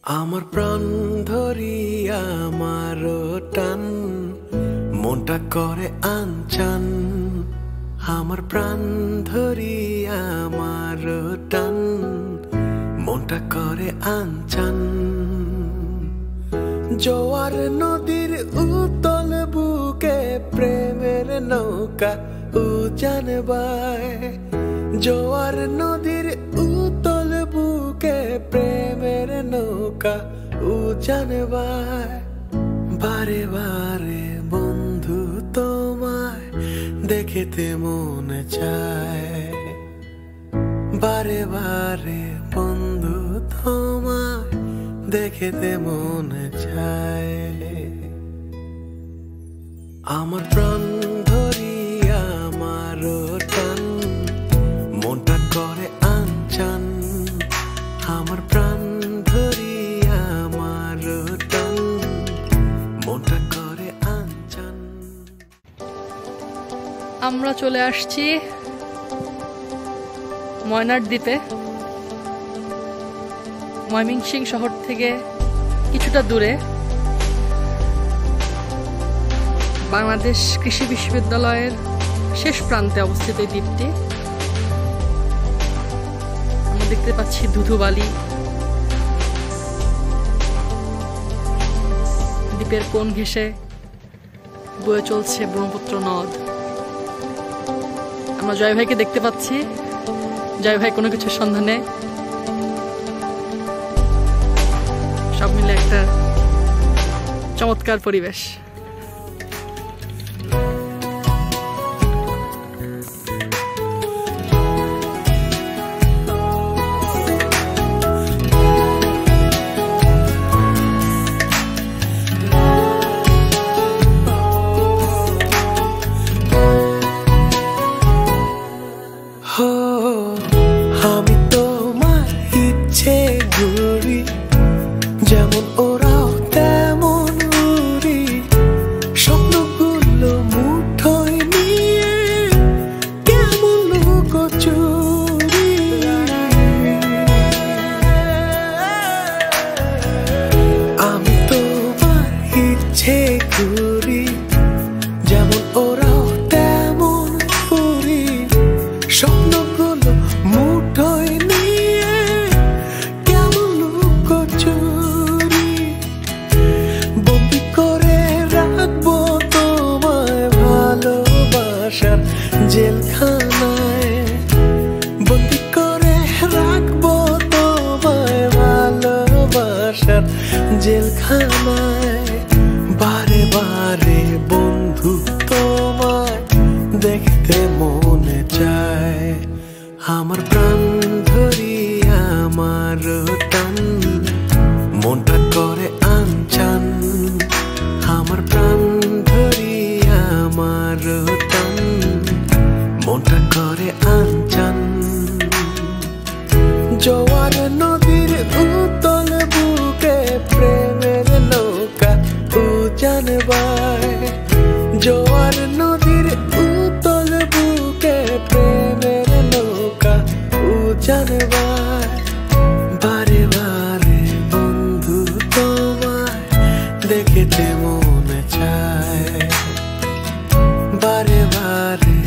আমার প্রাণ ধরিয়া আমার টান মনটা করে আনচান। আমার প্রাণ ধরিয়া আমার টান মনটা করে আনচান। জোয়ার নদীর উতল বুকে প্রেমের নৌকা উজান বায়। জোয়ার নদীর উতল বুকে প্রেমের নৌকা উজান বায়। বারে বারে বন্ধু তোমায় দেখিতে মনে চায়। বারে বারে বন্ধু তোমায় দেখিতে মনে চায়। আমার প্রাণ ধরিয়া আমার টান মনটা করে আনচান। আমার প্রাণ ধরিয়া আমার টান মনটা করে আনচান। আমরা চলে আসছি ময়নার দ্বীপে। ময়মনসিংহ শহর থেকে কিছুটা দূরে বাংলাদেশ কৃষি বিশ্ববিদ্যালয়ের শেষ প্রান্তে অবস্থিত এই দ্বীপটি। আমরা দেখতে পাচ্ছি ধুধুবালি, দ্বীপের কোণ ঘেঁষে বয়ে চলছে ব্রহ্মপুত্র নদ। আমরা জয় ভাইকে দেখতে পাচ্ছি। জয় ভাই কোনো কিছুর সন্ধানে। সব মিলে একটা চমৎকার পরিবেশ। আমি তোমার ইচ্ছে ঘুরি, যেমন ওরাও তেমন উড়ি। স্বপ্নগুলো মুঠোয় নিয়ে কেমন লুকোচুরি। আমি তোমার ইচ্ছে ঘুরি, যেমন ওরাও তেমন উড়ি। স্বপ্নগুলো মুঠোয় নিয়ে কেমন লুকোচুরি। বন্দি করে রাখবো তোমায় ভালোবাসার জেলখানায়। বন্দি করে রাখবো তোমায় ভালোবাসার জেলখানায়। বারে বারে বন্ধু তোমায় দেখতে মনে চায়। আমার প্রাণ ধরিয়া আমার টান মনটা করে আনচান। আমার প্রাণ ধরিয়া আমার টান মনটা করে আনচান। জোয়ার নদীর উতল বুকে প্রেমের নৌকা উজান বায়। জোয়ার নদীর উতল বুকে প্রেমের নৌকা উজান বায়। বারে বারে বন্ধু তোমায় দেখিতে মনে চায়। বারে বারে